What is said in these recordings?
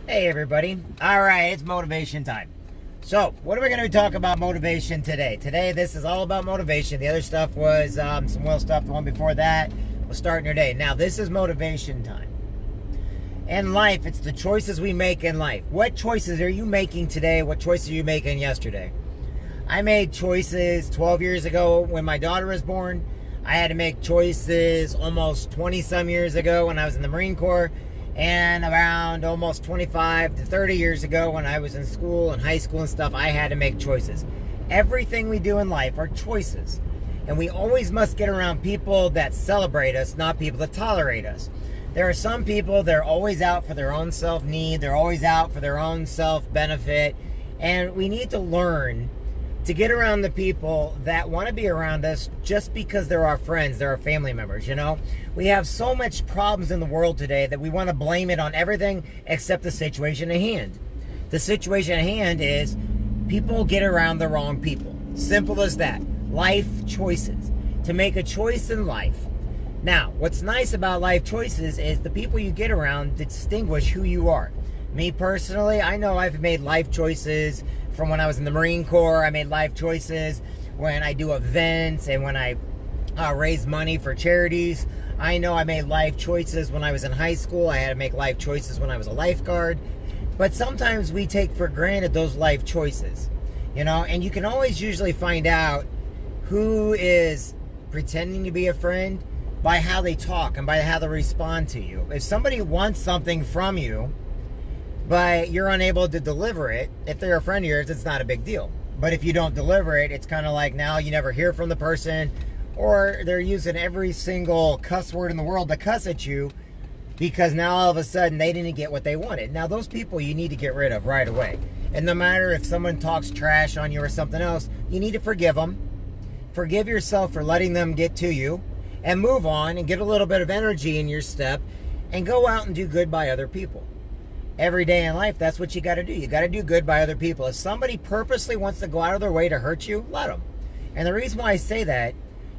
Hey everybody. Alright, it's motivation time. So, what are we going to talk about motivation today? Today, this is all about motivation. The other stuff was some Will stuff. The one before that was starting your day. Now, this is motivation time. In life, it's the choices we make in life. What choices are you making today? What choices are you making yesterday? I made choices 12 years ago when my daughter was born. I had to make choices almost 20-some years ago when I was in the Marine Corps. And around almost 25 to 30 years ago when I was in school and high school and stuff, I had to make choices. Everything we do in life are choices. And we always must get around people that celebrate us, not people that tolerate us. There are some people that are always out for their own self-need. They're always out for their own self-benefit. And we need to learn to get around the people that want to be around us just because they're our friends, they're our family members, you know? We have so much problems in the world today that we want to blame it on everything except the situation at hand. The situation at hand is people get around the wrong people. Simple as that. Life choices. To make a choice in life. Now, what's nice about life choices is the people you get around distinguish who you are. Me personally, I know I've made life choices from when I was in the Marine Corps. I made life choices when I do events and when I raise money for charities. I know I made life choices when I was in high school. I had to make life choices when I was a lifeguard. But sometimes we take for granted those life choices, you know, and you can always usually find out who is pretending to be a friend by how they talk and by how they respond to you. If somebody wants something from you, but you're unable to deliver it, if they're a friend of yours, it's not a big deal. But if you don't deliver it, it's kind of like now you never hear from the person, or they're using every single cuss word in the world to cuss at you because now all of a sudden they didn't get what they wanted. Now those people you need to get rid of right away. And no matter if someone talks trash on you or something else, you need to forgive them. Forgive yourself for letting them get to you and move on and get a little bit of energy in your step and go out and do good by other people. Every day in life, that's what you got to do. You got to do good by other people. If somebody purposely wants to go out of their way to hurt you, let them. And the reason why I say that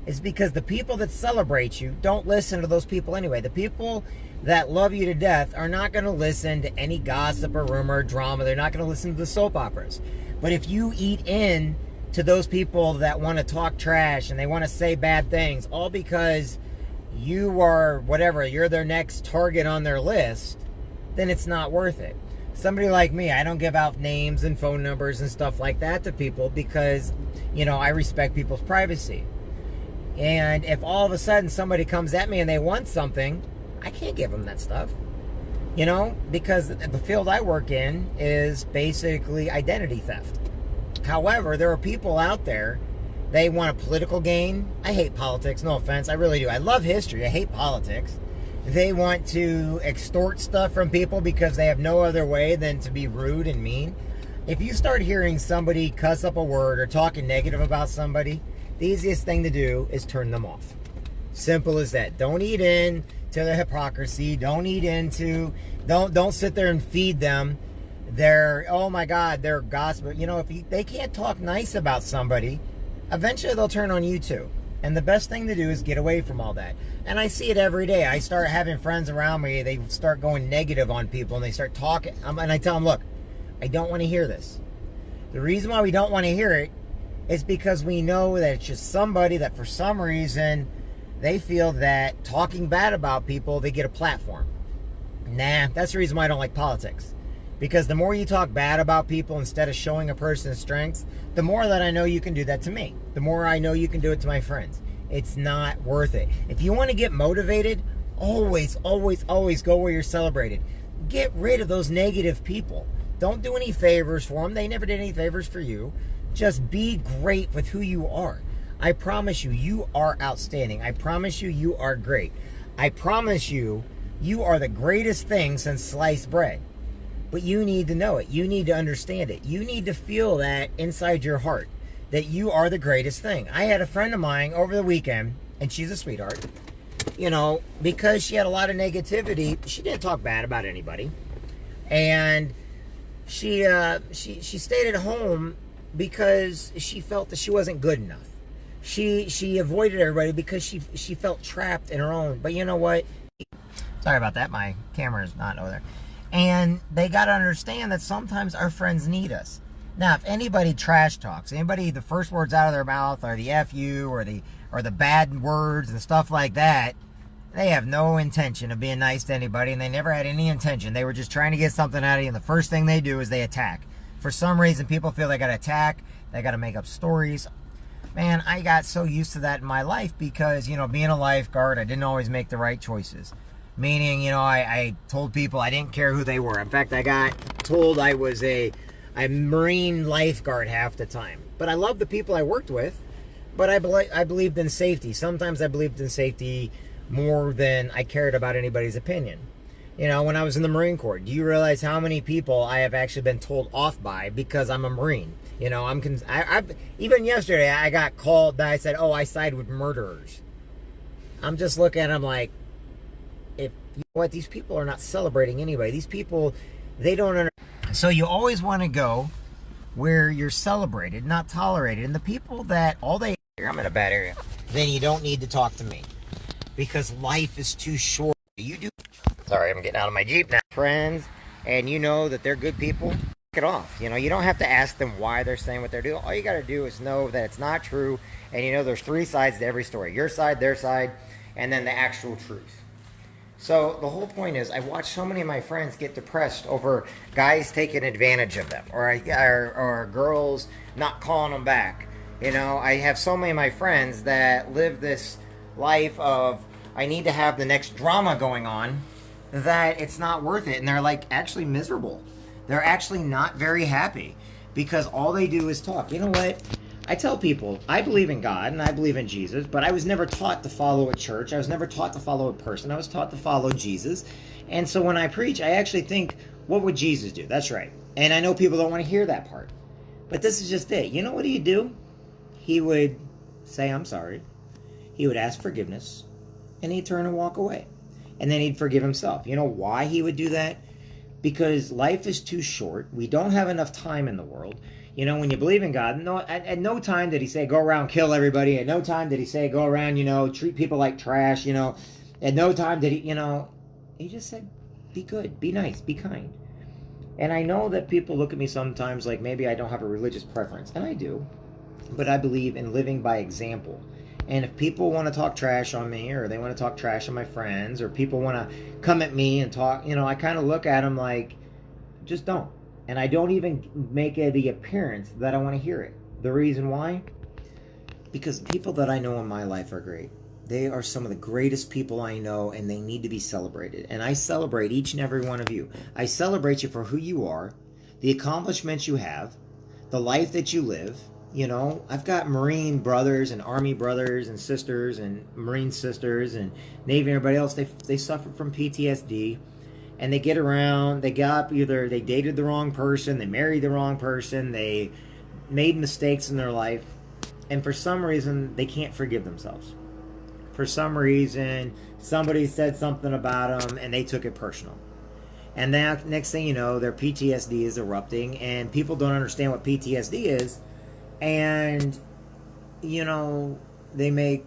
is because the people that celebrate you don't listen to those people anyway. The people that love you to death are not going to listen to any gossip or rumor or drama. They're not going to listen to the soap operas. But if you eat in to those people that want to talk trash and they want to say bad things, all because you are whatever, you're their next target on their list, then it's not worth it. Somebody like me, I don't give out names and phone numbers and stuff like that to people because, you know, I respect people's privacy. And if all of a sudden somebody comes at me and they want something, I can't give them that stuff. You know, because the field I work in is basically identity theft. However, there are people out there, they want a political gain. I hate politics, no offense, I really do. I love history, I hate politics. They want to extort stuff from people because they have no other way than to be rude and mean. If you start hearing somebody cuss up a word or talking negative about somebody, the easiest thing to do is turn them off. Simple as that. Don't eat in to the hypocrisy. Don't eat into, don't sit there and feed them their, oh my God, their gossip. You know, if they can't talk nice about somebody, eventually they'll turn on you too. And the best thing to do is get away from all that. And I see it every day. I start having friends around me. They start going negative on people and they start talking. And I tell them, look, I don't want to hear this. The reason why we don't want to hear it is because we know that it's just somebody that for some reason they feel that talking bad about people, they get a platform. Nah, that's the reason why I don't like politics. Because the more you talk bad about people instead of showing a person's strengths, the more that I know you can do that to me. The more I know you can do it to my friends. It's not worth it. If you want to get motivated, always, always, always go where you're celebrated. Get rid of those negative people. Don't do any favors for them. They never did any favors for you. Just be great with who you are. I promise you, you are outstanding. I promise you, you are great. I promise you, you are the greatest thing since sliced bread. But you need to know it. You need to understand it. You need to feel that inside your heart, that you are the greatest thing. I had a friend of mine over the weekend, and she's a sweetheart. You know, because she had a lot of negativity, she didn't talk bad about anybody. And she stayed at home because she felt that she wasn't good enough. She avoided everybody because she felt trapped in her own. But you know what? Sorry about that. My camera is not over there. And they got to understand that sometimes our friends need us. Now, if anybody trash talks, anybody, the first words out of their mouth are the F you or the bad words and stuff like that, they have no intention of being nice to anybody, and they never had any intention. They were just trying to get something out of you, and the first thing they do is they attack. For some reason, people feel they got to attack, they got to make up stories. Man, I got so used to that in my life because, being a lifeguard, I didn't always make the right choices. Meaning, I told people I didn't care who they were. In fact, I got told I was a Marine lifeguard half the time. But I loved the people I worked with, but I believed in safety. Sometimes I believed in safety more than I cared about anybody's opinion. When I was in the Marine Corps, do you realize how many people I have actually been told off by because I'm a Marine? Even yesterday, I got called that I said, oh, I side with murderers. I'm just looking at them like, these people are not celebrating anybody. These people, they don't understand. So you always want to go where you're celebrated, not tolerated. And the people that I'm in a bad area, then you don't need to talk to me because life is too short. Sorry, I'm getting out of my Jeep now. Friends, and you know that they're good people, it off. You don't have to ask them why they're saying what they're doing. All you got to do is know that it's not true. And there's three sides to every story. Your side, their side, and then the actual truth. So the whole point is, I watched so many of my friends get depressed over guys taking advantage of them, or girls not calling them back. I have so many of my friends that live this life of, I need to have the next drama going on, that it's not worth it. And they're like actually miserable. They're actually not very happy because all they do is talk. You know what? I tell people, I believe in God and I believe in Jesus, but I was never taught to follow a church. I was never taught to follow a person. I was taught to follow Jesus. And so when I preach, I actually think, what would Jesus do? That's right. And I know people don't want to hear that part. But this is just it. You know what he'd do? He would say, I'm sorry. He would ask forgiveness. And he'd turn and walk away. And then he'd forgive himself. You know why he would do that? Because life is too short. We don't have enough time in the world. When you believe in God, at no time did he say, go around, kill everybody. At no time did he say, go around, treat people like trash, At no time did he just said, be good, be nice, be kind. And I know that people look at me sometimes like maybe I don't have a religious preference. And I do. But I believe in living by example. And if people want to talk trash on me, or they want to talk trash on my friends, or people want to come at me and talk, I kind of look at them like, just don't. And I don't even make the appearance that I want to hear it. The reason why? Because the people that I know in my life are great. They are some of the greatest people I know, and they need to be celebrated. And I celebrate each and every one of you. I celebrate you for who you are, the accomplishments you have, the life that you live. I've got Marine brothers and Army brothers and sisters and Marine sisters and Navy and everybody else. They suffer from PTSD. And they get around, they dated the wrong person, they married the wrong person, they made mistakes in their life, and for some reason, they can't forgive themselves. For some reason, somebody said something about them, and they took it personal. And now, next thing you know, their PTSD is erupting, and people don't understand what PTSD is, and, they make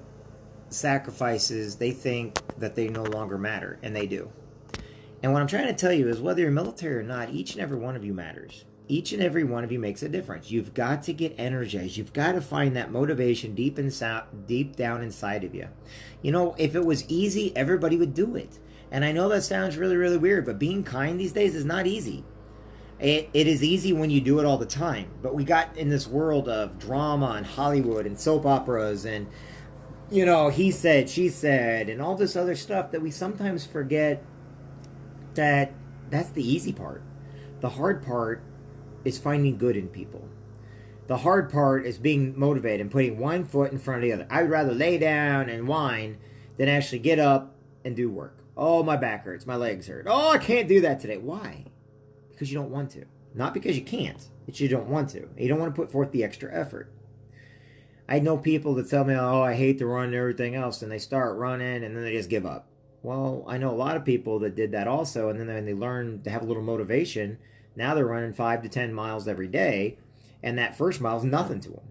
sacrifices, they think that they no longer matter, and they do. And what I'm trying to tell you is whether you're military or not, each and every one of you matters. Each and every one of you makes a difference. You've got to get energized. You've got to find that motivation deep down inside of you. If it was easy, everybody would do it. And I know that sounds really, really weird, but being kind these days is not easy. It is easy when you do it all the time. But we got in this world of drama and Hollywood and soap operas and, he said, she said, and all this other stuff that we sometimes forget that's the easy part. The hard part is finding good in people. The hard part is being motivated and putting one foot in front of the other. I would rather lay down and whine than actually get up and do work. Oh, my back hurts. My legs hurt. Oh, I can't do that today. Why? Because you don't want to. Not because you can't. It's you don't want to. You don't want to put forth the extra effort. I know people that tell me, oh, I hate to run and everything else, and they start running and then they just give up. Well, I know a lot of people that did that also, and then when they learn to have a little motivation, now they're running 5 to 10 miles every day, and that first mile is nothing to them.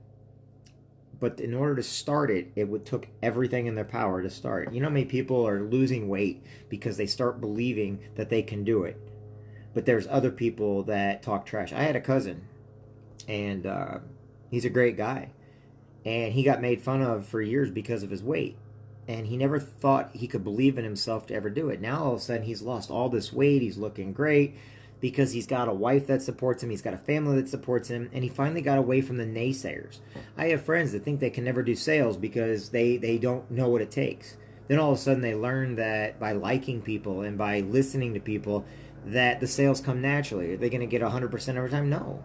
But in order to start it, took everything in their power to start. You know how many people are losing weight because they start believing that they can do it. But there's other people that talk trash. I had a cousin, and he's a great guy. And he got made fun of for years because of his weight. And he never thought he could believe in himself to ever do it. Now all of a sudden he's lost all this weight. He's looking great because he's got a wife that supports him. He's got a family that supports him. And he finally got away from the naysayers. I have friends that think they can never do sales because they don't know what it takes. Then all of a sudden they learn that by liking people and by listening to people that the sales come naturally. Are they going to get 100% every time? No.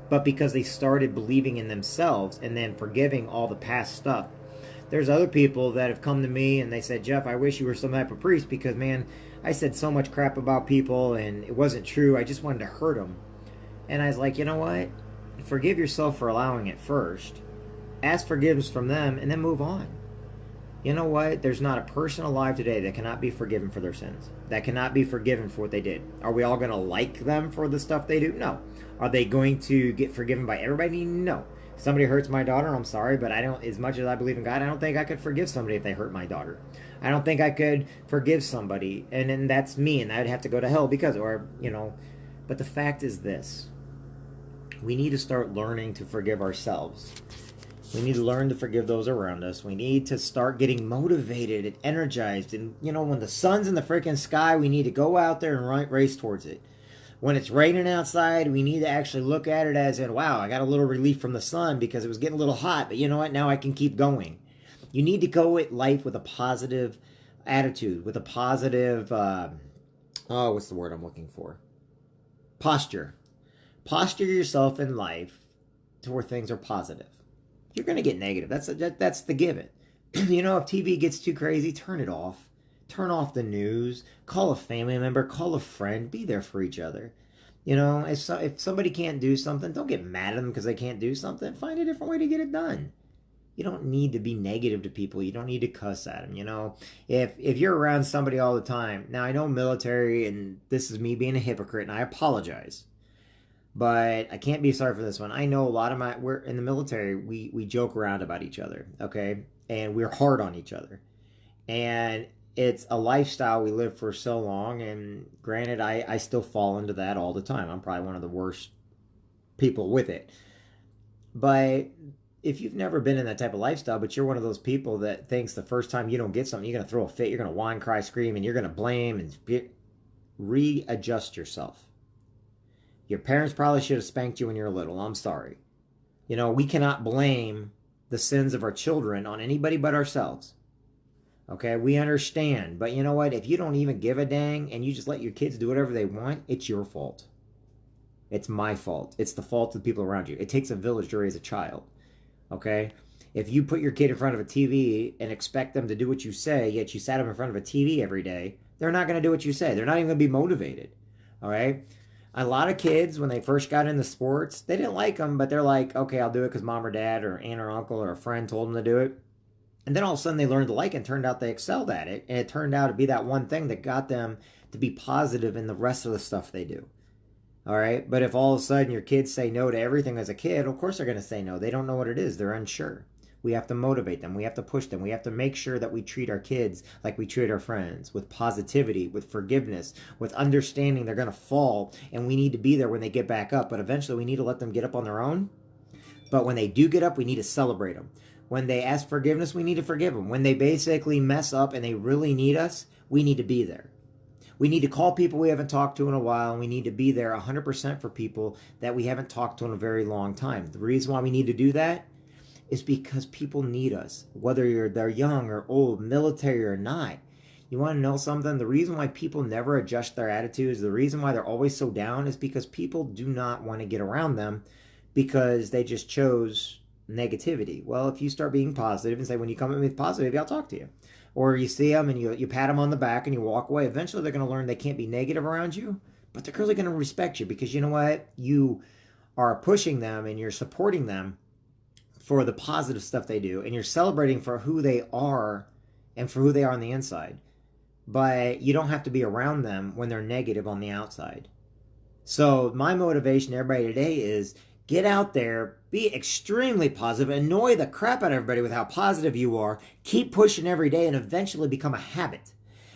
But because they started believing in themselves and then forgiving all the past stuff. There's other people that have come to me and they said, Jeff, I wish you were some type of priest because, man, I said so much crap about people and it wasn't true. I just wanted to hurt them. And I was like, you know what? Forgive yourself for allowing it first. Ask forgiveness from them and then move on. You know what? There's not a person alive today that cannot be forgiven for their sins. That cannot be forgiven for what they did. Are we all going to like them for the stuff they do? No. Are they going to get forgiven by everybody? No. Somebody hurts my daughter, I'm sorry, but I don't, as much as I believe in God, I don't think I could forgive somebody if they hurt my daughter. I don't think I could forgive somebody, and then that's me, and I'd have to go to hell because, or, you know, but the fact is this. We need to start learning to forgive ourselves. We need to learn to forgive those around us. We need to start getting motivated and energized, and, you know, when the sun's in the freaking sky, we need to go out there and race towards it. When it's raining outside, we need to actually look at it as in, wow, I got a little relief from the sun because it was getting a little hot, but you know what? Now I can keep going. You need to go at life with a positive attitude, with a positive, what's the word I'm looking for? Posture. Posture yourself in life to where things are positive. You're going to get negative. That's the given. You know, if TV gets too crazy, turn it off. Turn off the news, call a family member, call a friend, be there for each other. You know, if somebody can't do something, don't get mad at them because they can't do something. Find a different way to get it done. You don't need to be negative to people. You don't need to cuss at them, you know. If you're around somebody all the time, now I know military, and this is me being a hypocrite, and I apologize. But I can't be sorry for this one. I know a lot of we're in the military, we joke around about each other, okay? And we're hard on each other. And it's a lifestyle we live for so long, and granted, I still fall into that all the time. I'm probably one of the worst people with it. But if you've never been in that type of lifestyle, but you're one of those people that thinks the first time you don't get something, you're going to throw a fit, you're going to whine, cry, scream, and you're going to blame and readjust yourself. Your parents probably should have spanked you when you were little. I'm sorry. You know, we cannot blame the sins of our children on anybody but ourselves. Okay, we understand. But you know what? If you don't even give a dang and you just let your kids do whatever they want, it's your fault. It's my fault. It's the fault of the people around you. It takes a village to raise a child. Okay? If you put your kid in front of a TV and expect them to do what you say, yet you sat them in front of a TV every day, they're not going to do what you say. They're not even going to be motivated. All right? A lot of kids, when they first got into sports, they didn't like them, but they're like, okay, I'll do it because mom or dad or aunt or uncle or a friend told them to do it. And then all of a sudden they learned to like it, and turned out they excelled at it. And it turned out to be that one thing that got them to be positive in the rest of the stuff they do. All right? But if all of a sudden your kids say no to everything as a kid, of course they're going to say no. They don't know what it is. They're unsure. We have to motivate them. We have to push them. We have to make sure that we treat our kids like we treat our friends, with positivity, with forgiveness, with understanding they're going to fall, and we need to be there when they get back up. But eventually we need to let them get up on their own. But when they do get up, we need to celebrate them. When they ask forgiveness, we need to forgive them. When they basically mess up and they really need us, we need to be there. We need to call people we haven't talked to in a while, and we need to be there 100% for people that we haven't talked to in a very long time. The reason why we need to do that is because people need us, whether they're young or old, military or not. You want to know something? The reason why people never adjust their attitudes, the reason why they're always so down, is because people do not want to get around them because they just chose negativity. Well, if you start being positive and say, when you come at me with positivity, I'll talk to you. Or you see them and you pat them on the back and you walk away. Eventually they're going to learn they can't be negative around you, but they're really going to respect you because you know what? You are pushing them and you're supporting them for the positive stuff they do, and you're celebrating for who they are and for who they are on the inside. But you don't have to be around them when they're negative on the outside. So my motivation to everybody today is get out there, be extremely positive, annoy the crap out of everybody with how positive you are, keep pushing every day, and eventually become a habit.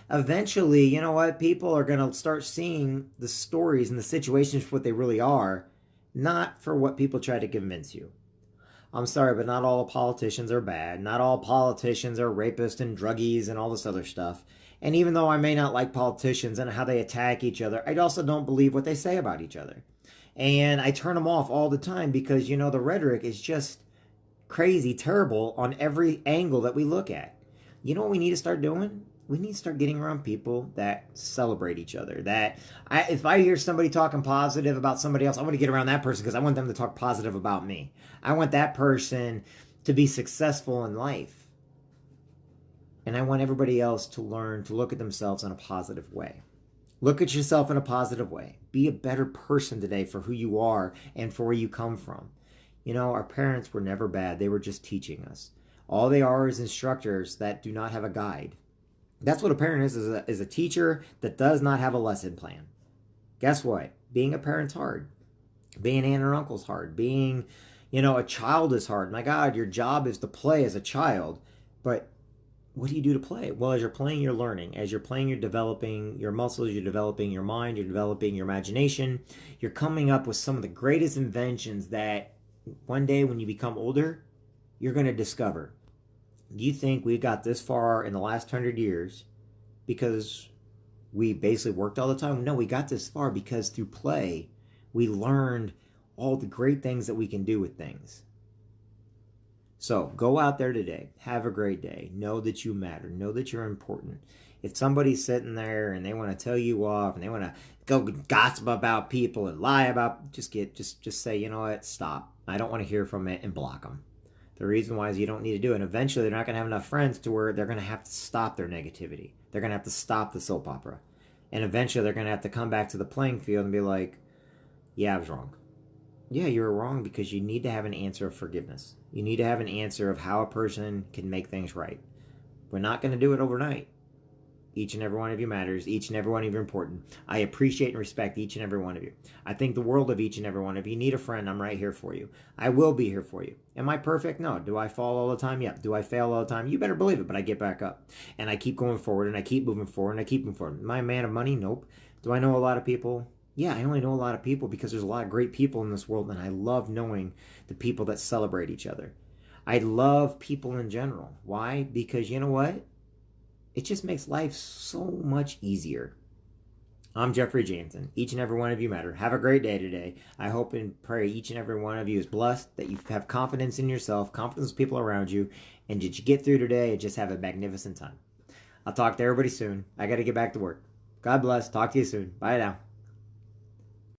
eventually, you know what? People are going to start seeing the stories and the situations for what they really are, not for what people try to convince you. I'm sorry, but not all politicians are bad. Not all politicians are rapists and druggies and all this other stuff. And even though I may not like politicians and how they attack each other, I also don't believe what they say about each other. And I turn them off all the time because, you know, the rhetoric is just crazy, terrible on every angle that we look at. You know what we need to start doing? We need to start getting around people that celebrate each other. If I hear somebody talking positive about somebody else, I want to get around that person because I want them to talk positive about me. I want that person to be successful in life. And I want everybody else to learn to look at themselves in a positive way. Look at yourself in a positive way. Be a better person today for who you are and for where you come from. You know, our parents were never bad. They were just teaching us. All they are is instructors that do not have a guide. That's what a parent is a teacher that does not have a lesson plan. Guess what? Being a parent's hard. Being an aunt or uncle's hard. Being, you know, a child is hard. My God, your job is to play as a child. But what do you do to play? Well, as you're playing, you're learning. As you're playing, you're developing your muscles, you're developing your mind, you're developing your imagination. You're coming up with some of the greatest inventions that one day when you become older, you're going to discover. You think we got this far in the last 100 years because we basically worked all the time? No, we got this far because through play, we learned all the great things that we can do with things. So go out there today. Have a great day. Know that you matter. Know that you're important. If somebody's sitting there and they want to tell you off and they want to go gossip about people and lie about, just say, you know what, stop. I don't want to hear from it, and block them. The reason why is you don't need to do it. And eventually they're not going to have enough friends to where they're going to have to stop their negativity. They're going to have to stop the soap opera. And eventually they're going to have to come back to the playing field and be like, yeah, I was wrong. Yeah, you were wrong because you need to have an answer of forgiveness. You need to have an answer of how a person can make things right. We're not going to do it overnight. Each and every one of you matters. Each and every one of you are important. I appreciate and respect each and every one of you. I think the world of each and every one of you. You need a friend, I'm right here for you. I will be here for you. Am I perfect? No. Do I fall all the time? Yep. Do I fail all the time? You better believe it, but I get back up. And I keep going forward, and I keep moving forward, and I keep moving forward. Am I a man of money? Nope. Do I know a lot of people? Yeah, I only know a lot of people because there's a lot of great people in this world, and I love knowing the people that celebrate each other. I love people in general. Why? Because you know what? It just makes life so much easier. I'm Jeffrey Jansen. Each and every one of you matter. Have a great day today. I hope and pray each and every one of you is blessed, that you have confidence in yourself, confidence in people around you, and did you get through today and just have a magnificent time. I'll talk to everybody soon. I got to get back to work. God bless. Talk to you soon. Bye now.